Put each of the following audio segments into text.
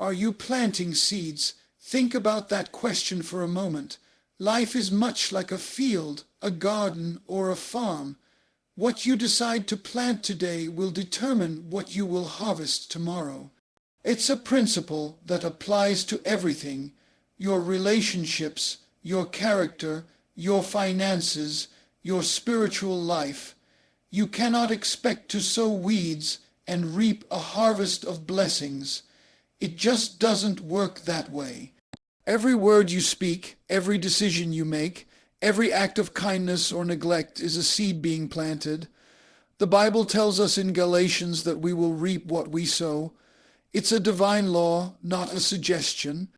Are you planting seeds? Think about that question for a moment. Life is much like a field, a garden, or a farm. What you decide to plant today will determine what you will harvest tomorrow. It's a principle that applies to everything: your relationships, your character, your finances, your spiritual life. You cannot expect to sow weeds and reap a harvest of blessings. It just doesn't work that way. Every word you speak, every decision you make, every act of kindness or neglect is a seed being planted. The Bible tells us in Galatians that we will reap what we sow. It's a divine law, not a suggestion.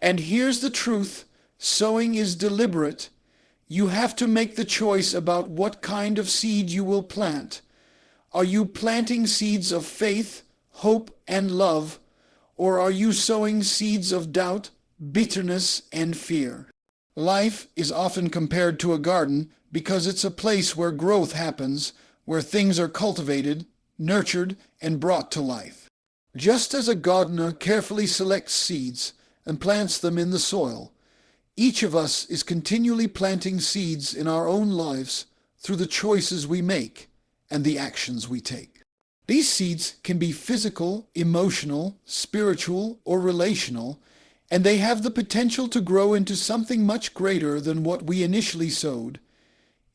And here's the truth: sowing is deliberate. You have to make the choice about what kind of seed you will plant. Are you planting seeds of faith, hope, and love, or are you sowing seeds of doubt, bitterness, and fear? Life is often compared to a garden because it's a place where growth happens, where things are cultivated, nurtured, and brought to life. Just as a gardener carefully selects seeds and plants them in the soil, each of us is continually planting seeds in our own lives through the choices we make and the actions we take. These seeds can be physical, emotional, spiritual, or relational, and they have the potential to grow into something much greater than what we initially sowed.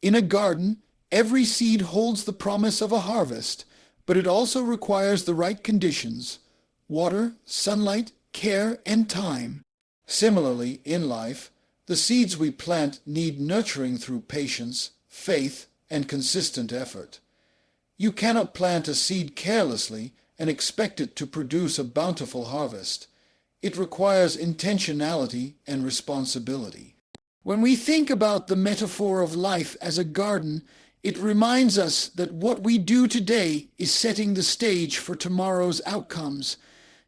In a garden, every seed holds the promise of a harvest, but it also requires the right conditions: water, sunlight, care, and time. Similarly, in life, the seeds we plant need nurturing through patience, faith, and consistent effort. You cannot plant a seed carelessly and expect it to produce a bountiful harvest. It requires intentionality and responsibility. When we think about the metaphor of life as a garden, it reminds us that what we do today is setting the stage for tomorrow's outcomes.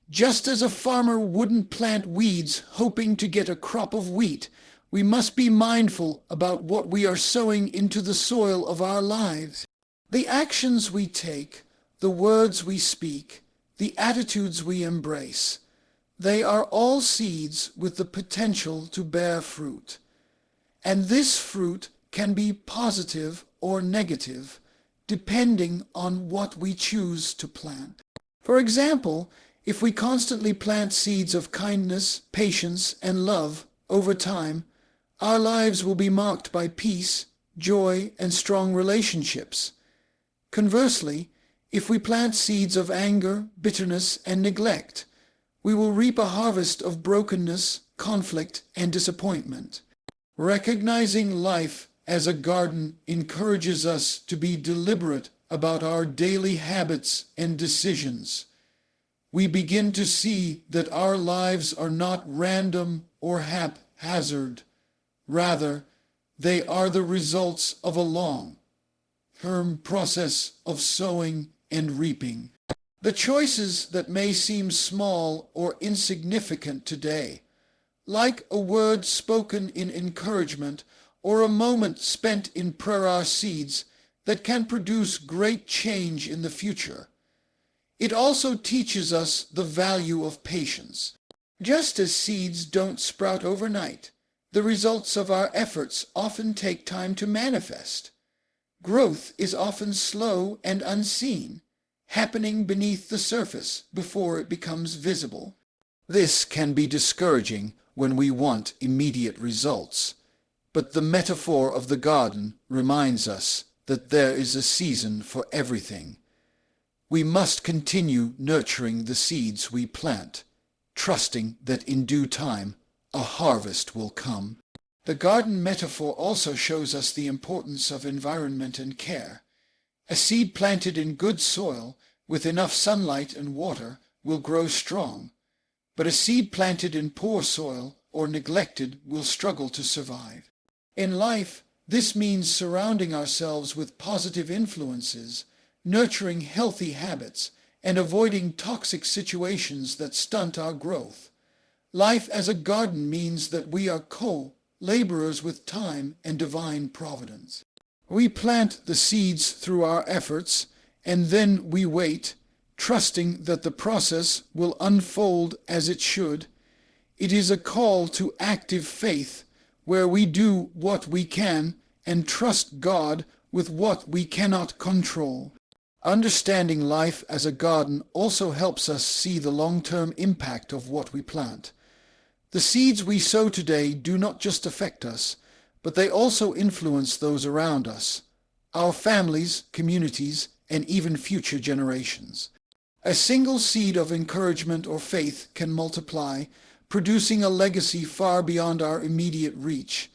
Just as a farmer wouldn't plant weeds hoping to get a crop of wheat, we must be mindful about what we are sowing into the soil of our lives. The actions we take, the words we speak, the attitudes we embrace, they are all seeds with the potential to bear fruit. And this fruit can be positive or negative, depending on what we choose to plant. For example, if we constantly plant seeds of kindness, patience, and love over time, our lives will be marked by peace, joy, and strong relationships. Conversely, if we plant seeds of anger, bitterness, and neglect, we will reap a harvest of brokenness, conflict, and disappointment. Recognizing life as a garden encourages us to be deliberate about our daily habits and decisions. We begin to see that our lives are not random or haphazard. Rather, they are the results of a long, firm process of sowing and reaping. The choices that may seem small or insignificant today, like a word spoken in encouragement or a moment spent in prayer, are seeds that can produce great change in the future. It also teaches us the value of patience. Just as seeds don't sprout overnight, the results of our efforts often take time to manifest. Growth is often slow and unseen, happening beneath the surface before it becomes visible. This can be discouraging when we want immediate results, but the metaphor of the garden reminds us that there is a season for everything. We must continue nurturing the seeds we plant, trusting that in due time a harvest will come. The garden metaphor also shows us the importance of environment and care. A seed planted in good soil with enough sunlight and water will grow strong, but a seed planted in poor soil or neglected will struggle to survive. In life, this means surrounding ourselves with positive influences, nurturing healthy habits, and avoiding toxic situations that stunt our growth. Life as a garden means that we are co-laborers with time and divine providence. We plant the seeds through our efforts, and then we wait, trusting that the process will unfold as it should. It is a call to active faith, where we do what we can and trust God with what we cannot control. Understanding life as a garden also helps us see the long-term impact of what we plant. The seeds we sow today do not just affect us, but they also influence those around us, our families, communities, and even future generations. A single seed of encouragement or faith can multiply, producing a legacy far beyond our immediate reach.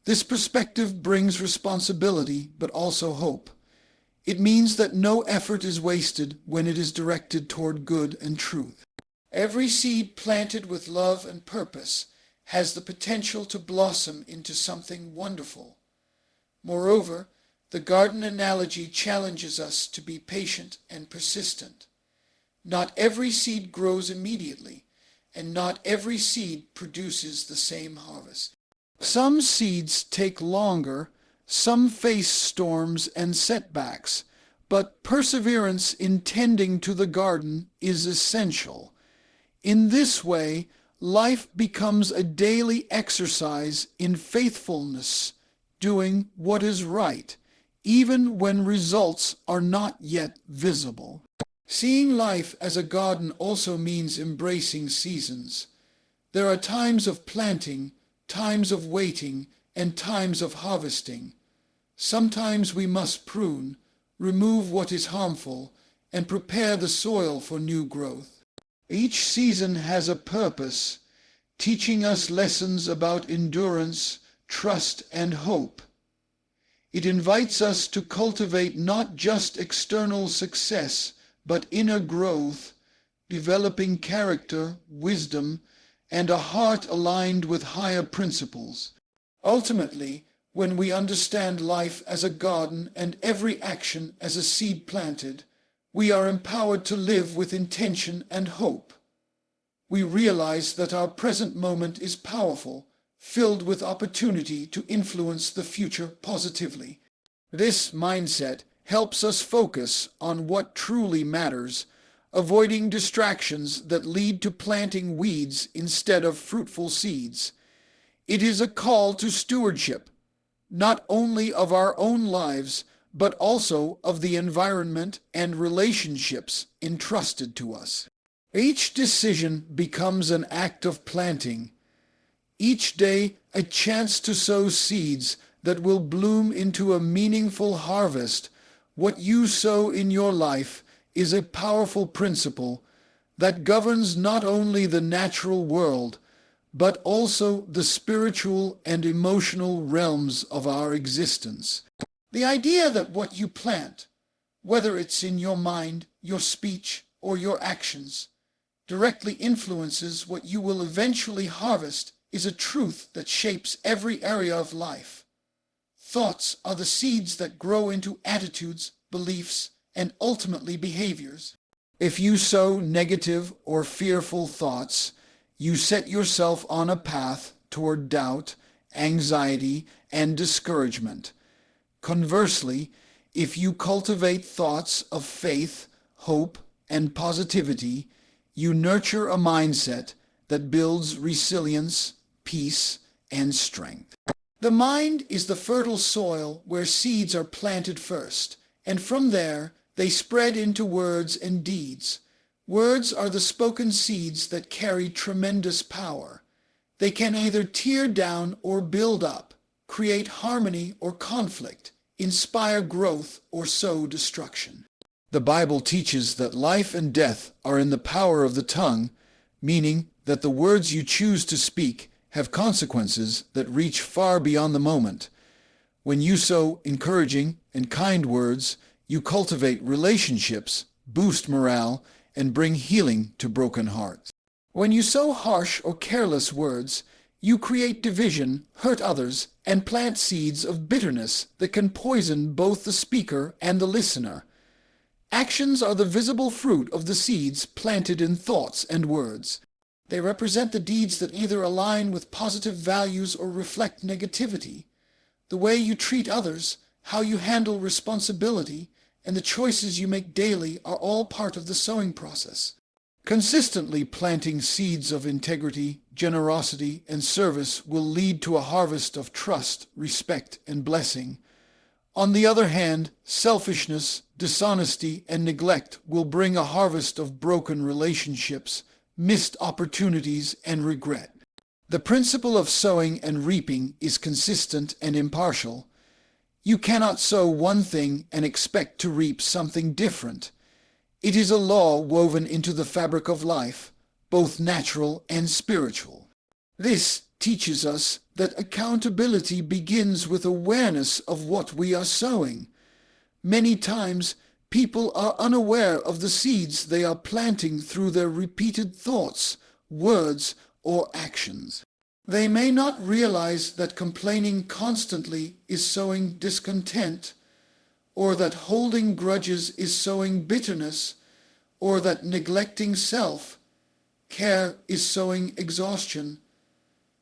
This perspective brings responsibility, but also hope. It means that no effort is wasted when it is directed toward good and truth. Every seed planted with love and purpose has the potential to blossom into something wonderful. Moreover, the garden analogy challenges us to be patient and persistent. Not every seed grows immediately, and not every seed produces the same harvest. Some seeds take longer, some face storms and setbacks, but perseverance in tending to the garden is essential. In this way, life becomes a daily exercise in faithfulness, doing what is right, even when results are not yet visible. Seeing life as a garden also means embracing seasons. There are times of planting, times of waiting, and times of harvesting. Sometimes we must prune, remove what is harmful, and prepare the soil for new growth. Each season has a purpose, teaching us lessons about endurance, trust, and hope. It invites us to cultivate not just external success, but inner growth, developing character, wisdom, and a heart aligned with higher principles. Ultimately, when we understand life as a garden and every action as a seed planted, we are empowered to live with intention and hope. We realize that our present moment is powerful, filled with opportunity to influence the future positively. This mindset helps us focus on what truly matters, avoiding distractions that lead to planting weeds instead of fruitful seeds. It is a call to stewardship, not only of our own lives, but also of the environment and relationships entrusted to us. Each decision becomes an act of planting. Each day, a chance to sow seeds that will bloom into a meaningful harvest. What you sow in your life is a powerful principle that governs not only the natural world, but also the spiritual and emotional realms of our existence. The idea that what you plant, whether it's in your mind, your speech, or your actions, directly influences what you will eventually harvest is a truth that shapes every area of life. Thoughts are the seeds that grow into attitudes, beliefs, and ultimately behaviors. If you sow negative or fearful thoughts, you set yourself on a path toward doubt, anxiety, and discouragement. Conversely, if you cultivate thoughts of faith, hope, and positivity, you nurture a mindset that builds resilience, peace, and strength. The mind is the fertile soil where seeds are planted first, and from there they spread into words and deeds. Words are the spoken seeds that carry tremendous power. They can either tear down or build up, create harmony or conflict, inspire growth or sow destruction. The Bible teaches that life and death are in the power of the tongue, meaning that the words you choose to speak have consequences that reach far beyond the moment. When you sow encouraging and kind words, you cultivate relationships, boost morale, and bring healing to broken hearts. When you sow harsh or careless words, you create division, hurt others, and plant seeds of bitterness that can poison both the speaker and the listener. Actions are the visible fruit of the seeds planted in thoughts and words. They represent the deeds that either align with positive values or reflect negativity. The way you treat others, how you handle responsibility, and the choices you make daily are all part of the sowing process. Consistently planting seeds of integrity, generosity, and service will lead to a harvest of trust, respect, and blessing. On the other hand, selfishness, dishonesty, and neglect will bring a harvest of broken relationships, missed opportunities, and regret. The principle of sowing and reaping is consistent and impartial. You cannot sow one thing and expect to reap something different. It is a law woven into the fabric of life, both natural and spiritual. This teaches us that accountability begins with awareness of what we are sowing. Many times, people are unaware of the seeds they are planting through their repeated thoughts, words, or actions. They may not realize that complaining constantly is sowing discontent, or that holding grudges is sowing bitterness, or that neglecting self-care is sowing exhaustion.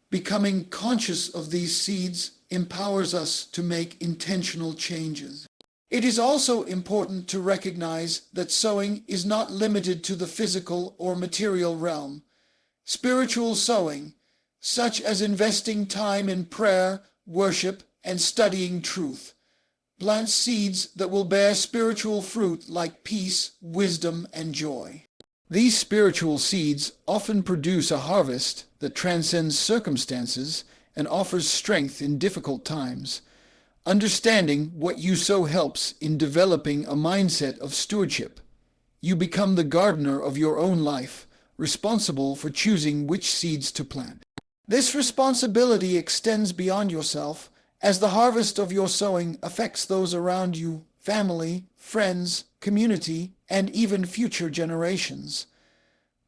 Becoming conscious of these seeds empowers us to make intentional changes. It is also important to recognize that sowing is not limited to the physical or material realm. Spiritual sowing, such as investing time in prayer, worship, and studying truth, plant seeds that will bear spiritual fruit like peace, wisdom, and joy. These spiritual seeds often produce a harvest that transcends circumstances and offers strength in difficult times. Understanding what you sow helps in developing a mindset of stewardship. You become the gardener of your own life, responsible for choosing which seeds to plant. This responsibility extends beyond yourself, as the harvest of your sowing affects those around you, family, friends, community, and even future generations.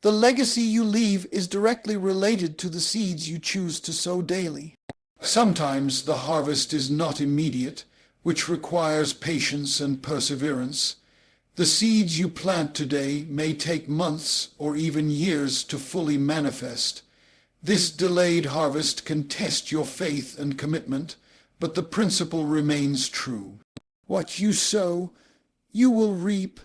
The legacy you leave is directly related to the seeds you choose to sow daily. Sometimes the harvest is not immediate, which requires patience and perseverance. The seeds you plant today may take months or even years to fully manifest. This delayed harvest can test your faith and commitment, but the principle remains true. What you sow, you will reap,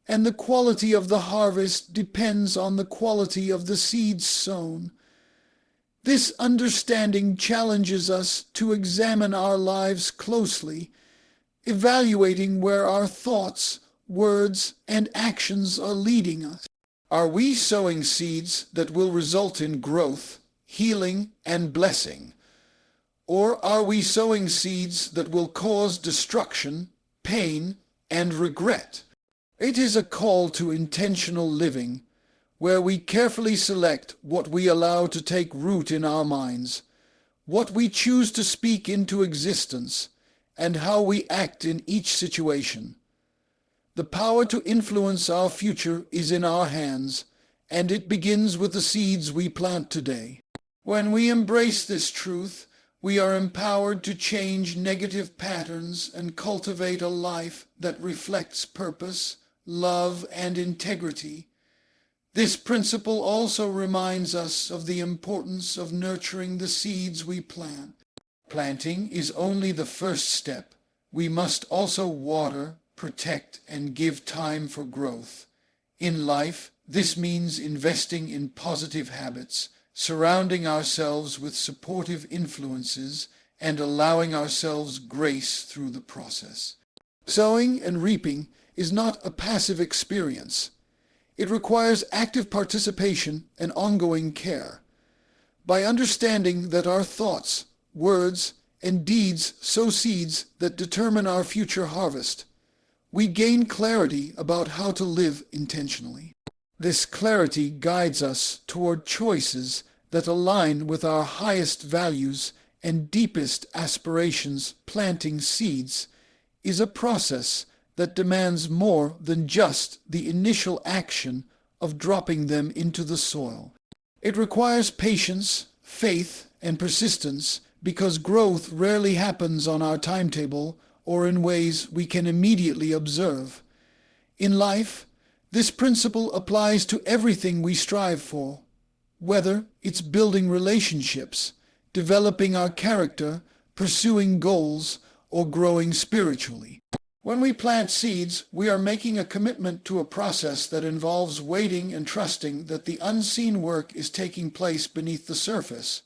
and the quality of the harvest depends on the quality of the seeds sown. This understanding challenges us to examine our lives closely, evaluating where our thoughts, words, and actions are leading us. Are we sowing seeds that will result in growth, healing, and blessing? Or are we sowing seeds that will cause destruction, pain, and regret? It is a call to intentional living, where we carefully select what we allow to take root in our minds, what we choose to speak into existence, and how we act in each situation. The power to influence our future is in our hands, and it begins with the seeds we plant today. When we embrace this truth, we are empowered to change negative patterns and cultivate a life that reflects purpose, love, and integrity. This principle also reminds us of the importance of nurturing the seeds we plant. Planting is only the first step. We must also water, protect, and give time for growth. In life, this means investing in positive habits, surrounding ourselves with supportive influences, and allowing ourselves grace through the process. Sowing and reaping is not a passive experience. It requires active participation and ongoing care. By understanding that our thoughts, words, and deeds sow seeds that determine our future harvest, we gain clarity about how to live intentionally. This clarity guides us toward choices that align with our highest values and deepest aspirations. Planting seeds is a process that demands more than just the initial action of dropping them into the soil. It requires patience, faith, and persistence, because growth rarely happens on our timetable or in ways we can immediately observe. In life, this principle applies to everything we strive for, whether it's building relationships, developing our character, pursuing goals, or growing spiritually. When we plant seeds, we are making a commitment to a process that involves waiting and trusting that the unseen work is taking place beneath the surface.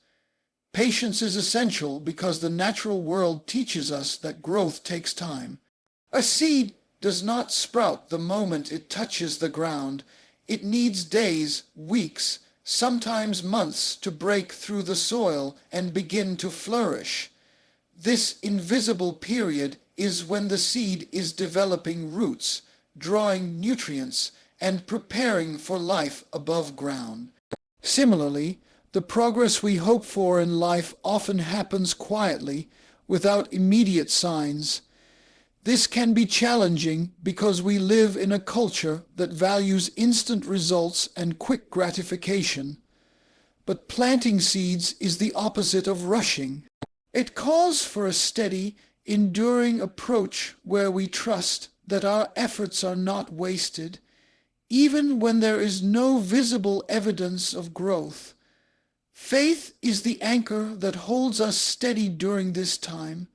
Patience is essential because the natural world teaches us that growth takes time. A seed does not sprout the moment it touches the ground. It needs days, weeks, sometimes months to break through the soil and begin to flourish. This invisible period is when the seed is developing roots, drawing nutrients, and preparing for life above ground. Similarly, the progress we hope for in life often happens quietly, without immediate signs. This can be challenging because we live in a culture that values instant results and quick gratification. But planting seeds is the opposite of rushing. It calls for a steady, enduring approach where we trust that our efforts are not wasted, even when there is no visible evidence of growth. Faith is the anchor that holds us steady during this time.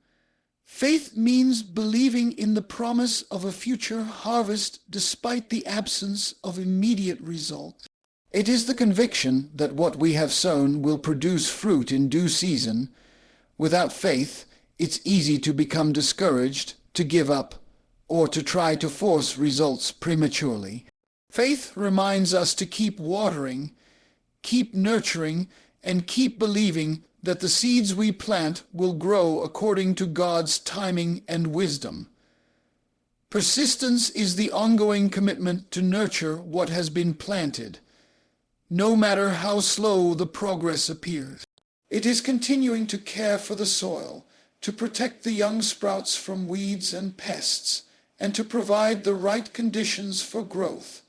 Faith means believing in the promise of a future harvest despite the absence of immediate results. It is the conviction that what we have sown will produce fruit in due season. Without faith, it's easy to become discouraged, to give up, or to try to force results prematurely. Faith reminds us to keep watering, keep nurturing, and keep believing that the seeds we plant will grow according to God's timing and wisdom. Persistence is the ongoing commitment to nurture what has been planted, no matter how slow the progress appears. It is continuing to care for the soil, to protect the young sprouts from weeds and pests, and to provide the right conditions for growth.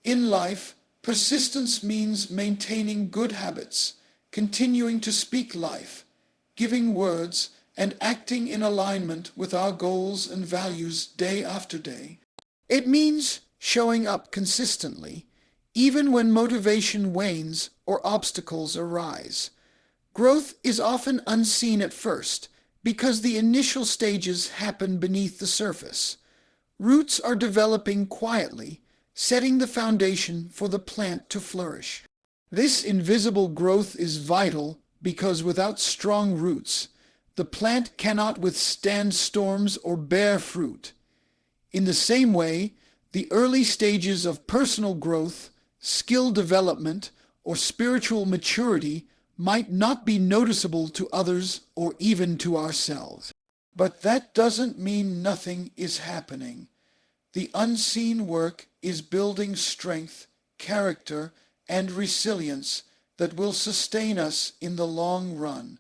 In life, persistence means maintaining good habits, continuing to speak life, giving words, and acting in alignment with our goals and values day after day. It means showing up consistently, even when motivation wanes or obstacles arise. Growth is often unseen at first because the initial stages happen beneath the surface. Roots are developing quietly, setting the foundation for the plant to flourish. This invisible growth is vital because without strong roots, the plant cannot withstand storms or bear fruit. In the same way, the early stages of personal growth, skill development, or spiritual maturity might not be noticeable to others or even to ourselves. But that doesn't mean nothing is happening. The unseen work is building strength, character, and resilience that will sustain us in the long run.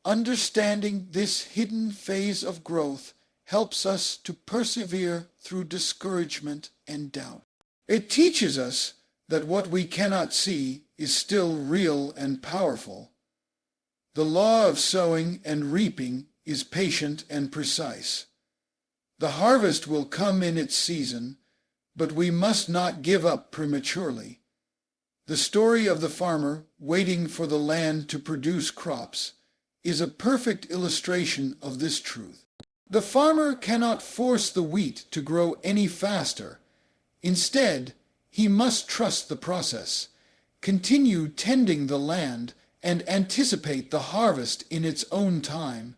Understanding this hidden phase of growth helps us to persevere through discouragement and doubt. It teaches us that what we cannot see is still real and powerful. The law of sowing and reaping is patient and precise. The harvest will come in its season, but we must not give up prematurely. The story of the farmer waiting for the land to produce crops is a perfect illustration of this truth. The farmer cannot force the wheat to grow any faster. Instead, he must trust the process, continue tending the land, and anticipate the harvest in its own time.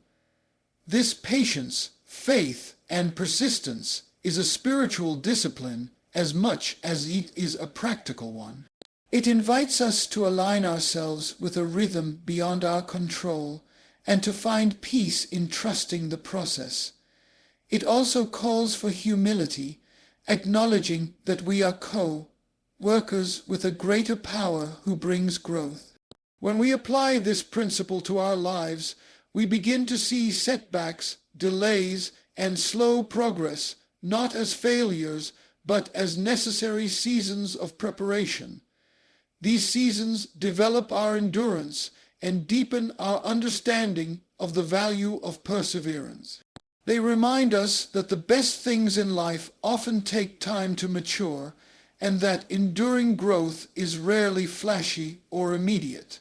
This patience, faith, and persistence is a spiritual discipline as much as it is a practical one. It invites us to align ourselves with a rhythm beyond our control and to find peace in trusting the process. It also calls for humility, acknowledging that we are co-workers with a greater power who brings growth. When we apply this principle to our lives, we begin to see setbacks, delays, and slow progress not as failures, but as necessary seasons of preparation. These seasons develop our endurance and deepen our understanding of the value of perseverance. They remind us that the best things in life often take time to mature, and that enduring growth is rarely flashy or immediate.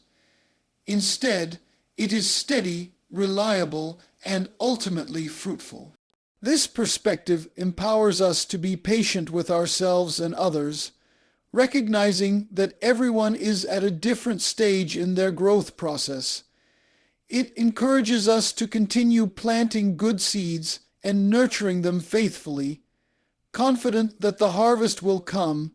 Instead, it is steady, reliable, and ultimately fruitful. This perspective empowers us to be patient with ourselves and others, recognizing that everyone is at a different stage in their growth process. It encourages us to continue planting good seeds and nurturing them faithfully, confident that the harvest will come,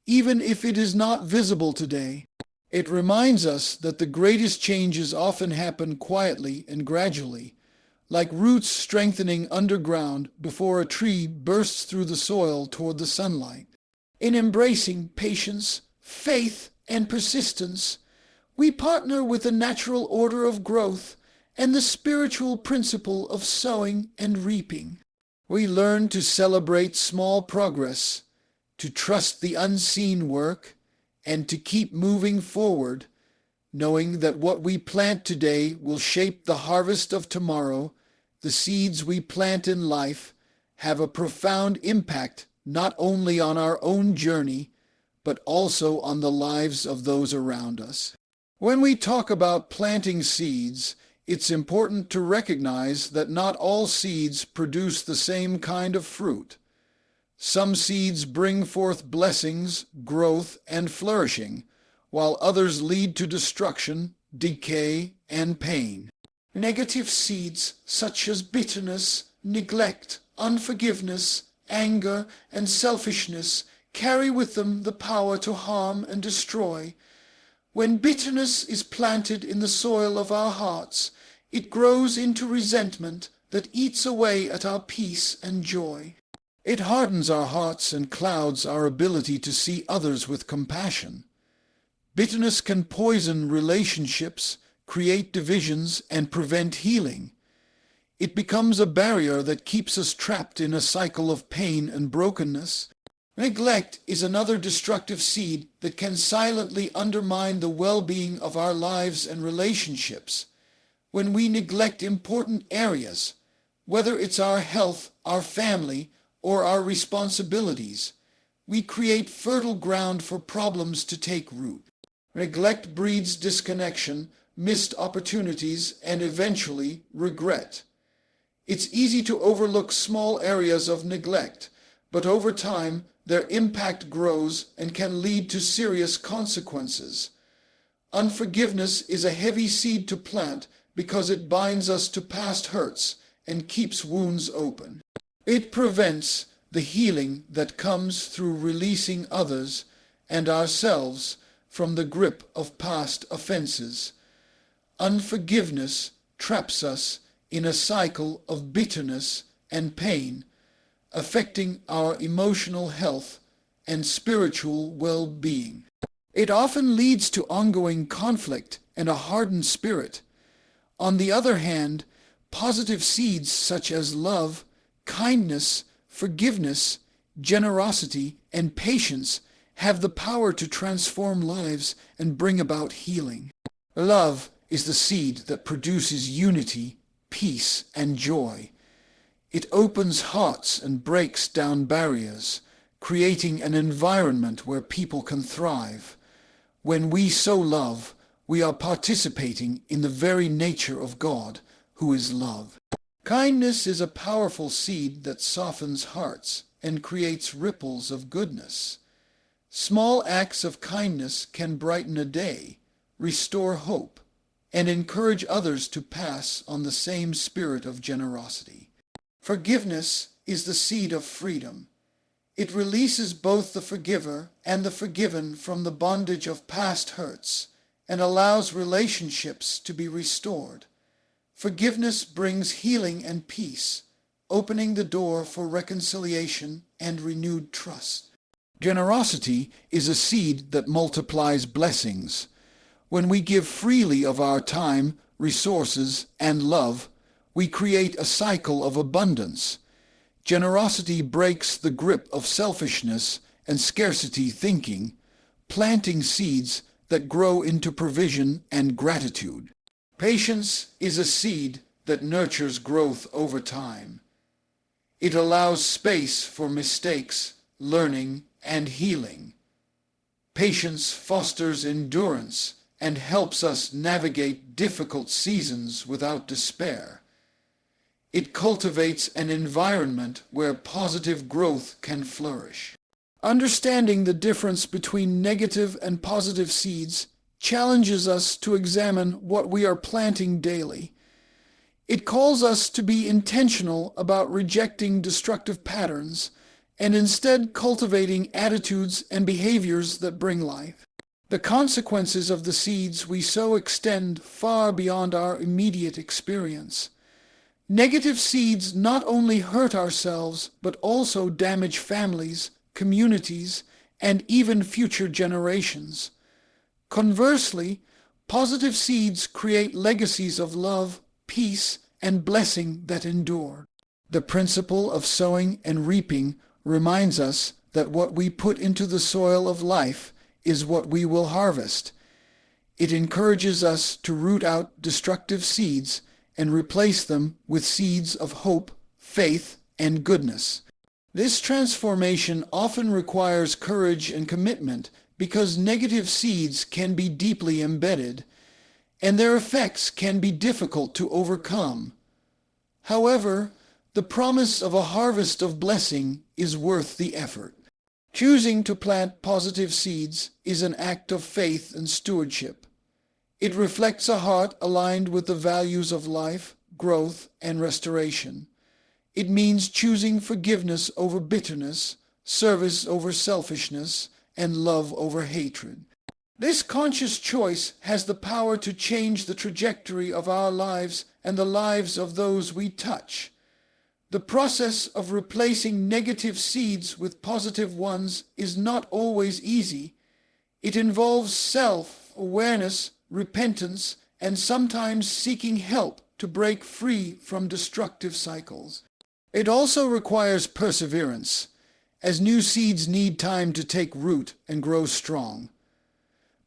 even if it is not visible today. It reminds us that the greatest changes often happen quietly and gradually, like roots strengthening underground before a tree bursts through the soil toward the sunlight. In embracing patience, faith, and persistence, we partner with the natural order of growth and the spiritual principle of sowing and reaping. We learn to celebrate small progress, to trust the unseen work, and to keep moving forward, knowing that what we plant today will shape the harvest of tomorrow. The seeds we plant in life have a profound impact not only on our own journey, but also on the lives of those around us. When we talk about planting seeds, it's important to recognize that not all seeds produce the same kind of fruit. Some seeds bring forth blessings, growth, and flourishing, while others lead to destruction, decay, and pain. Negative seeds such as bitterness, neglect, unforgiveness, anger, and selfishness carry with them the power to harm and destroy. When bitterness is planted in the soil of our hearts, it grows into resentment that eats away at our peace and joy. It hardens our hearts and clouds our ability to see others with compassion. Bitterness can poison relationships, create divisions, and prevent healing. It becomes a barrier that keeps us trapped in a cycle of pain and brokenness. Neglect is another destructive seed that can silently undermine the well-being of our lives and relationships. When we neglect important areas, whether it's our health, our family, or our responsibilities, we create fertile ground for problems to take root. Neglect breeds disconnection, missed opportunities, and eventually regret. It's easy to overlook small areas of neglect, but over time their impact grows and can lead to serious consequences. Unforgiveness is a heavy seed to plant because it binds us to past hurts and keeps wounds open. It prevents the healing that comes through releasing others and ourselves from the grip of past offenses. Unforgiveness traps us in a cycle of bitterness and pain, affecting our emotional health and spiritual well-being. It often leads to ongoing conflict and a hardened spirit. On the other hand, positive seeds such as love, kindness, forgiveness, generosity, and patience have the power to transform lives and bring about healing. Love is the seed that produces unity, peace, and joy. It opens hearts and breaks down barriers, creating an environment where people can thrive. When we sow love, we are participating in the very nature of God, who is love. Kindness is a powerful seed that softens hearts and creates ripples of goodness. Small acts of kindness can brighten a day, restore hope, and encourage others to pass on the same spirit of generosity. Forgiveness is the seed of freedom. It releases both the forgiver and the forgiven from the bondage of past hurts and allows relationships to be restored. Forgiveness brings healing and peace, opening the door for reconciliation and renewed trust. Generosity is a seed that multiplies blessings. When we give freely of our time, resources, and love, we create a cycle of abundance. Generosity breaks the grip of selfishness and scarcity thinking, planting seeds that grow into provision and gratitude. Patience is a seed that nurtures growth over time. It allows space for mistakes, learning, and healing. Patience fosters endurance and helps us navigate difficult seasons without despair. It cultivates an environment where positive growth can flourish. Understanding the difference between negative and positive seeds challenges us to examine what we are planting daily. It calls us to be intentional about rejecting destructive patterns and instead cultivating attitudes and behaviors that bring life. The consequences of the seeds we sow extend far beyond our immediate experience. Negative seeds not only hurt ourselves, but also damage families, communities, and even future generations. Conversely, positive seeds create legacies of love, peace, and blessing that endure. The principle of sowing and reaping reminds us that what we put into the soil of life is what we will harvest. It encourages us to root out destructive seeds and replace them with seeds of hope, faith, and goodness. This transformation often requires courage and commitment because negative seeds can be deeply embedded, and their effects can be difficult to overcome. However, the promise of a harvest of blessing is worth the effort. Choosing to plant positive seeds is an act of faith and stewardship. It reflects a heart aligned with the values of life, growth, and restoration. It means choosing forgiveness over bitterness, service over selfishness, and love over hatred. This conscious choice has the power to change the trajectory of our lives and the lives of those we touch. The process of replacing negative seeds with positive ones is not always easy. It involves self-awareness, repentance, and sometimes seeking help to break free from destructive cycles. It also requires perseverance, as new seeds need time to take root and grow strong.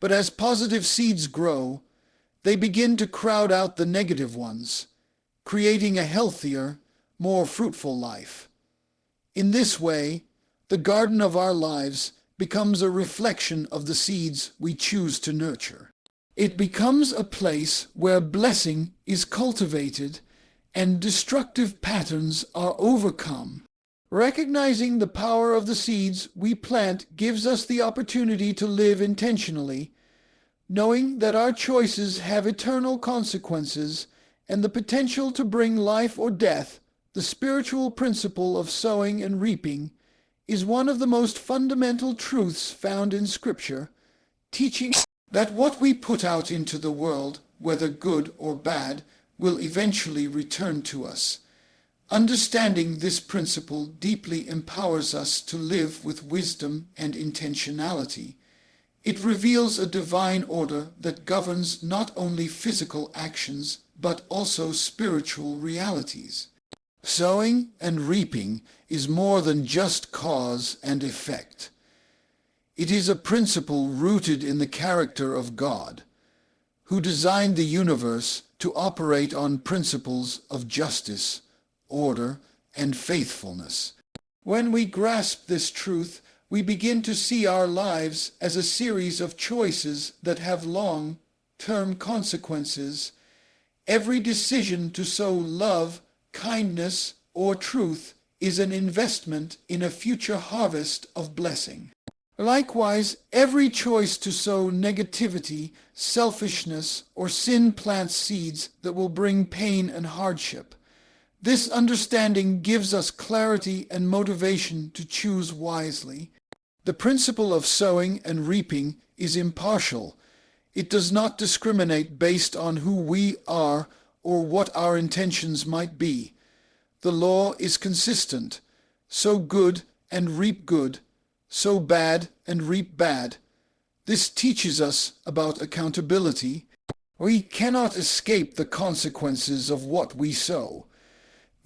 But as positive seeds grow, they begin to crowd out the negative ones, creating a healthier, more fruitful life. In this way, the garden of our lives becomes a reflection of the seeds we choose to nurture. It becomes a place where blessing is cultivated and destructive patterns are overcome. Recognizing the power of the seeds we plant gives us the opportunity to live intentionally, knowing that our choices have eternal consequences and the potential to bring life or death. The spiritual principle of sowing and reaping is one of the most fundamental truths found in Scripture, teaching that what we put out into the world, whether good or bad, will eventually return to us. Understanding this principle deeply empowers us to live with wisdom and intentionality. It reveals a divine order that governs not only physical actions, but also spiritual realities. Sowing and reaping is more than just cause and effect. It is a principle rooted in the character of God, who designed the universe to operate on principles of justice, order, and faithfulness. When we grasp this truth, we begin to see our lives as a series of choices that have long-term consequences. Every decision to sow love, kindness, or truth is an investment in a future harvest of blessing. Likewise, every choice to sow negativity, selfishness, or sin plants seeds that will bring pain and hardship. This understanding gives us clarity and motivation to choose wisely. The principle of sowing and reaping is impartial. It does not discriminate based on who we are or what our intentions might be. The law is consistent. Sow good and reap good. Sow bad and reap bad. This teaches us about accountability. We cannot escape the consequences of what we sow.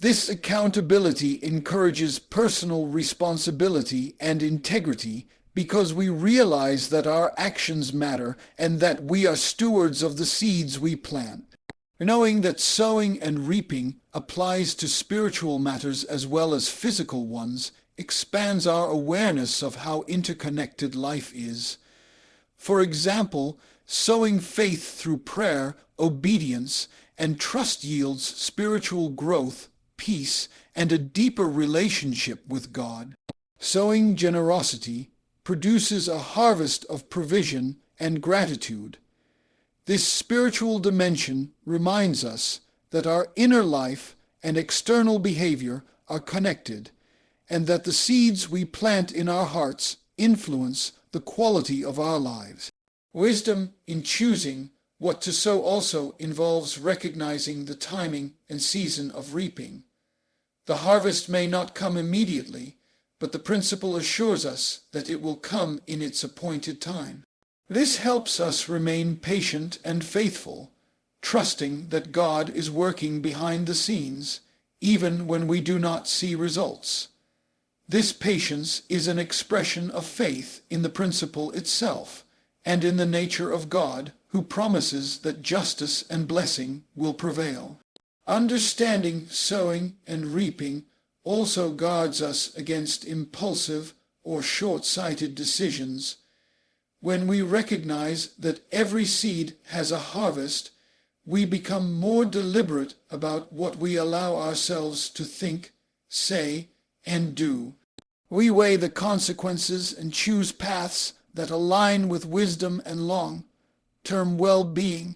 This accountability encourages personal responsibility and integrity because we realize that our actions matter and that we are stewards of the seeds we plant. Knowing that sowing and reaping applies to spiritual matters as well as physical ones expands our awareness of how interconnected life is. For example, sowing faith through prayer, obedience, and trust yields spiritual growth, peace, and a deeper relationship with God. Sowing generosity produces a harvest of provision and gratitude. This spiritual dimension reminds us that our inner life and external behavior are connected, and that the seeds we plant in our hearts influence the quality of our lives. Wisdom in choosing what to sow also involves recognizing the timing and season of reaping. The harvest may not come immediately, but the principle assures us that it will come in its appointed time. This helps us remain patient and faithful, trusting that God is working behind the scenes, even when we do not see results. This patience is an expression of faith in the principle itself, and in the nature of God, who promises that justice and blessing will prevail. Understanding sowing and reaping also guards us against impulsive or short-sighted decisions. When we recognize that every seed has a harvest, we become more deliberate about what we allow ourselves to think, say, and do. We weigh the consequences and choose paths that align with wisdom and long-term well-being.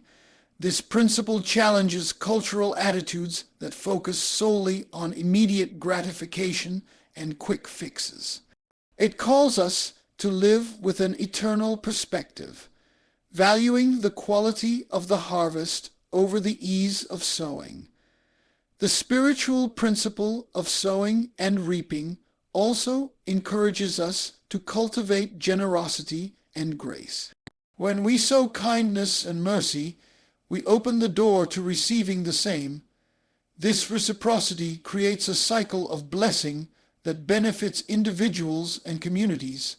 This principle challenges cultural attitudes that focus solely on immediate gratification and quick fixes. It calls us to live with an eternal perspective, valuing the quality of the harvest over the ease of sowing. The spiritual principle of sowing and reaping also encourages us to cultivate generosity and grace. When we sow kindness and mercy, we open the door to receiving the same. This reciprocity creates a cycle of blessing that benefits individuals and communities.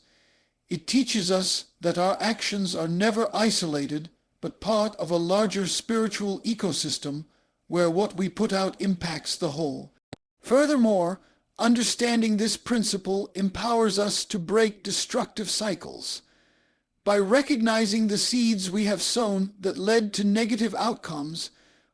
It teaches us that our actions are never isolated, but part of a larger spiritual ecosystem where what we put out impacts the whole. Furthermore, understanding this principle empowers us to break destructive cycles. By recognizing the seeds we have sown that led to negative outcomes,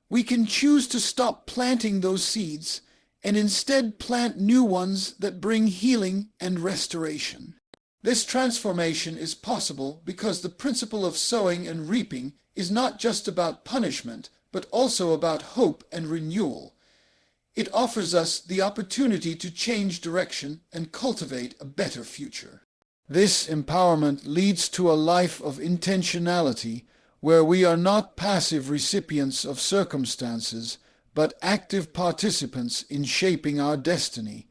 we can choose to stop planting those seeds and instead plant new ones that bring healing and restoration. This transformation is possible because the principle of sowing and reaping is not just about punishment, but also about hope and renewal. It offers us the opportunity to change direction and cultivate a better future. This empowerment leads to a life of intentionality where we are not passive recipients of circumstances, but active participants in shaping our destiny.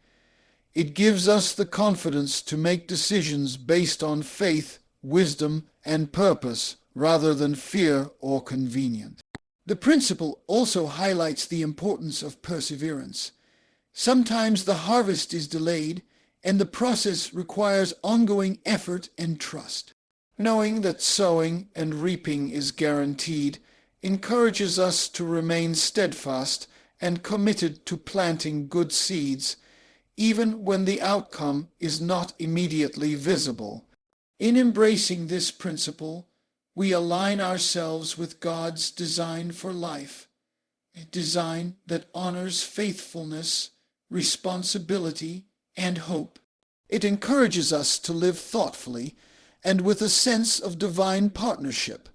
It gives us the confidence to make decisions based on faith, wisdom, and purpose rather than fear or convenience. The principle also highlights the importance of perseverance. Sometimes the harvest is delayed, and the process requires ongoing effort and trust. Knowing that sowing and reaping is guaranteed encourages us to remain steadfast and committed to planting good seeds, even when the outcome is not immediately visible. In embracing this principle, we align ourselves with God's design for life, a design that honors faithfulness, responsibility, and hope. It encourages us to live thoughtfully and with a sense of divine partnership,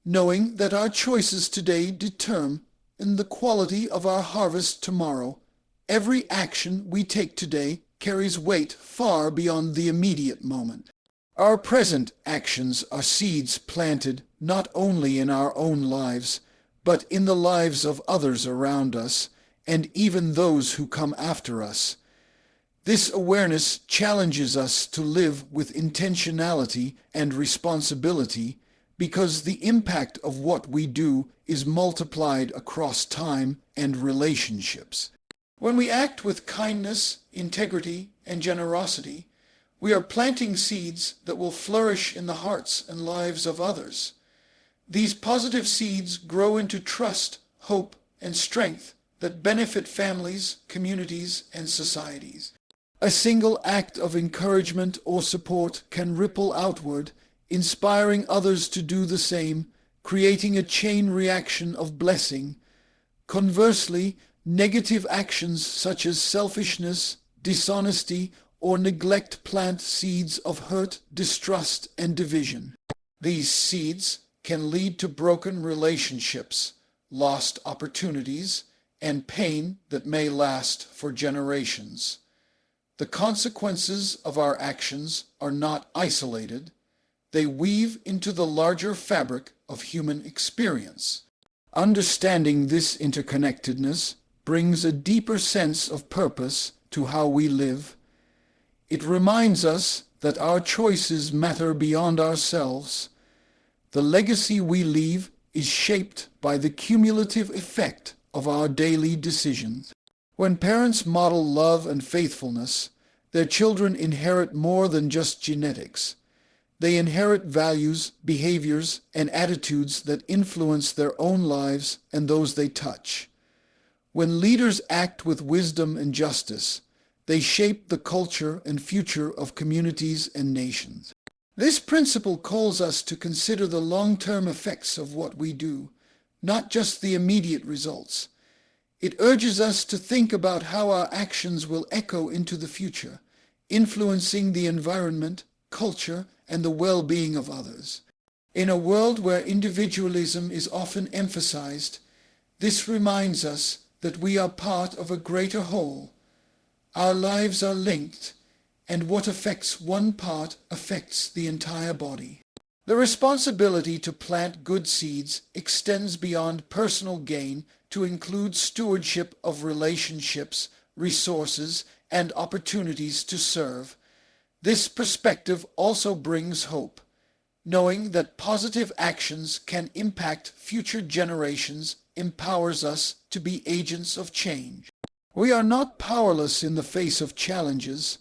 knowing that our choices today determine the quality of our harvest tomorrow. Every action we take today carries weight far beyond the immediate moment. Our present actions are seeds planted not only in our own lives, but in the lives of others around us, and even those who come after us. This awareness challenges us to live with intentionality and responsibility because the impact of what we do is multiplied across time and relationships. When we act with kindness, integrity, and generosity, we are planting seeds that will flourish in the hearts and lives of others. These positive seeds grow into trust, hope, and strength that benefit families, communities, and societies. A single act of encouragement or support can ripple outward, inspiring others to do the same, creating a chain reaction of blessing. Conversely, Negative actions such as selfishness, dishonesty, or neglect plant seeds of hurt, distrust, and division. These seeds can lead to broken relationships, lost opportunities, and pain that may last for generations. The consequences of our actions are not isolated. They weave into the larger fabric of human experience. Understanding this interconnectedness brings a deeper sense of purpose to how we live. It reminds us that our choices matter beyond ourselves. The legacy we leave is shaped by the cumulative effect of our daily decisions. When parents model love and faithfulness, their children inherit more than just genetics. They inherit values, behaviors, and attitudes that influence their own lives and those they touch. When leaders act with wisdom and justice, they shape the culture and future of communities and nations. This principle calls us to consider the long-term effects of what we do, not just the immediate results. It urges us to think about how our actions will echo into the future, influencing the environment, culture, and the well-being of others. In a world where individualism is often emphasized, this reminds us that we are part of a greater whole. Our lives are linked, and what affects one part affects the entire body. The responsibility to plant good seeds extends beyond personal gain to include stewardship of relationships, resources, and opportunities to serve. This perspective also brings hope, knowing that positive actions can impact future generations empowers us to be agents of change. We are not powerless in the face of challenges.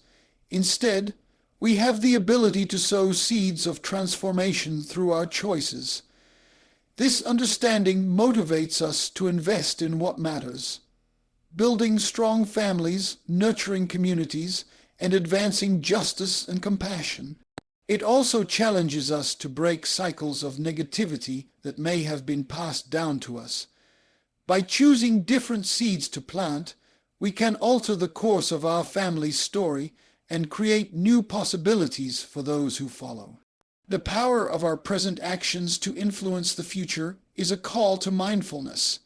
Instead, we have the ability to sow seeds of transformation through our choices. This understanding motivates us to invest in what matters, building strong families, nurturing communities, and advancing justice and compassion. It also challenges us to break cycles of negativity that may have been passed down to us. By choosing different seeds to plant, we can alter the course of our family's story and create new possibilities for those who follow. The power of our present actions to influence the future is a call to mindfulness.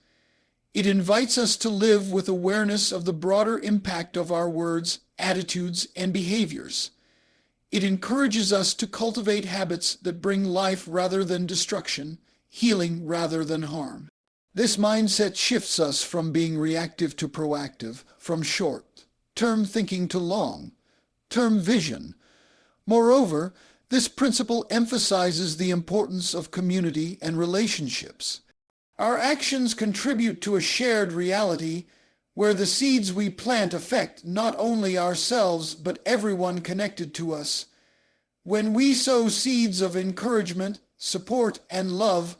It invites us to live with awareness of the broader impact of our words, attitudes, and behaviors. It encourages us to cultivate habits that bring life rather than destruction, healing rather than harm. This mindset shifts us from being reactive to proactive, from short-term thinking to long-term vision. Moreover, this principle emphasizes the importance of community and relationships. Our actions contribute to a shared reality where the seeds we plant affect not only ourselves but everyone connected to us. When we sow seeds of encouragement, support, and love,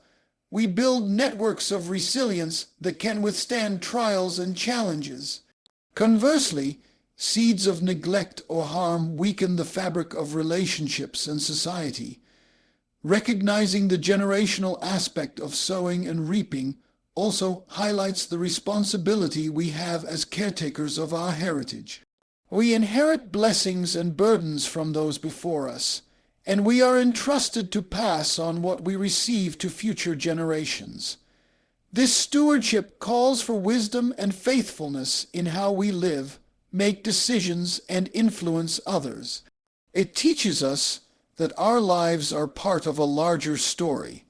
we build networks of resilience that can withstand trials and challenges. Conversely, seeds of neglect or harm weaken the fabric of relationships and society. Recognizing the generational aspect of sowing and reaping also highlights the responsibility we have as caretakers of our heritage. We inherit blessings and burdens from those before us, and we are entrusted to pass on what we receive to future generations. This stewardship calls for wisdom and faithfulness in how we live, make decisions, and influence others. It teaches us that our lives are part of a larger story,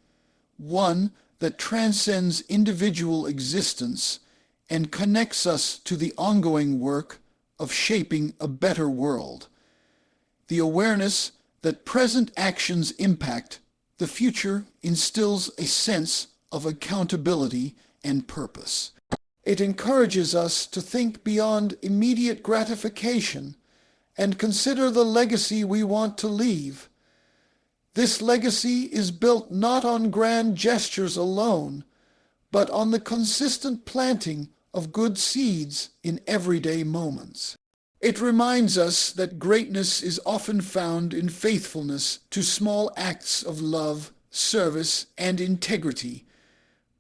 one that transcends individual existence and connects us to the ongoing work of shaping a better world. The awareness that present actions impact the future instills a sense of accountability and purpose. It encourages us to think beyond immediate gratification and consider the legacy we want to leave. This legacy is built not on grand gestures alone, but on the consistent planting of good seeds in everyday moments. It reminds us that greatness is often found in faithfulness to small acts of love, service, and integrity.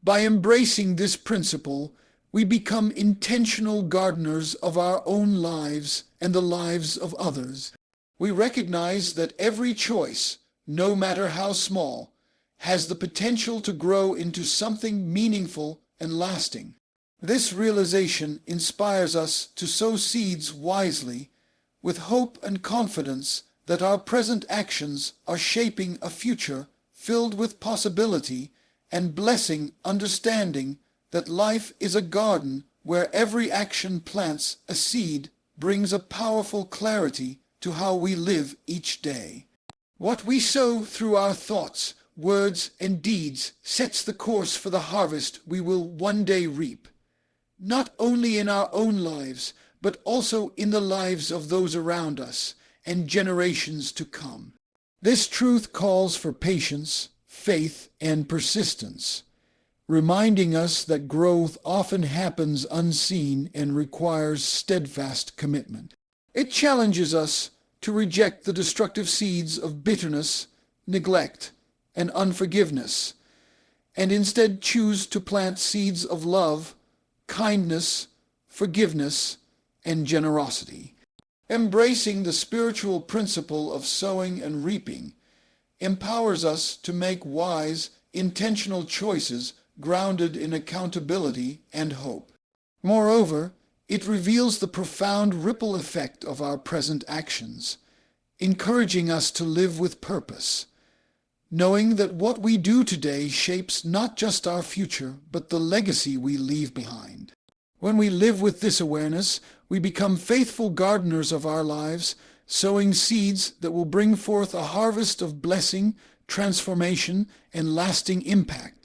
By embracing this principle, We become intentional gardeners of our own lives and the lives of others. We recognize that every choice, no matter how small, has the potential to grow into something meaningful and lasting. This realization inspires us to sow seeds wisely, with hope and confidence that our present actions are shaping a future filled with possibility and blessing, understanding that life is a garden where every action plants a seed, brings a powerful clarity to how we live each day. What we sow through our thoughts, words, and deeds sets the course for the harvest we will one day reap, not only in our own lives, but also in the lives of those around us and generations to come. This truth calls for patience, faith, and persistence, reminding us that growth often happens unseen and requires steadfast commitment. It challenges us to reject the destructive seeds of bitterness, neglect, and unforgiveness, and instead choose to plant seeds of love, kindness, forgiveness, and generosity. Embracing the spiritual principle of sowing and reaping empowers us to make wise, intentional choices grounded in accountability and hope. Moreover, it reveals the profound ripple effect of our present actions, encouraging us to live with purpose, knowing that what we do today shapes not just our future, but the legacy we leave behind. When we live with this awareness, we become faithful gardeners of our lives, sowing seeds that will bring forth a harvest of blessing, transformation, and lasting impact.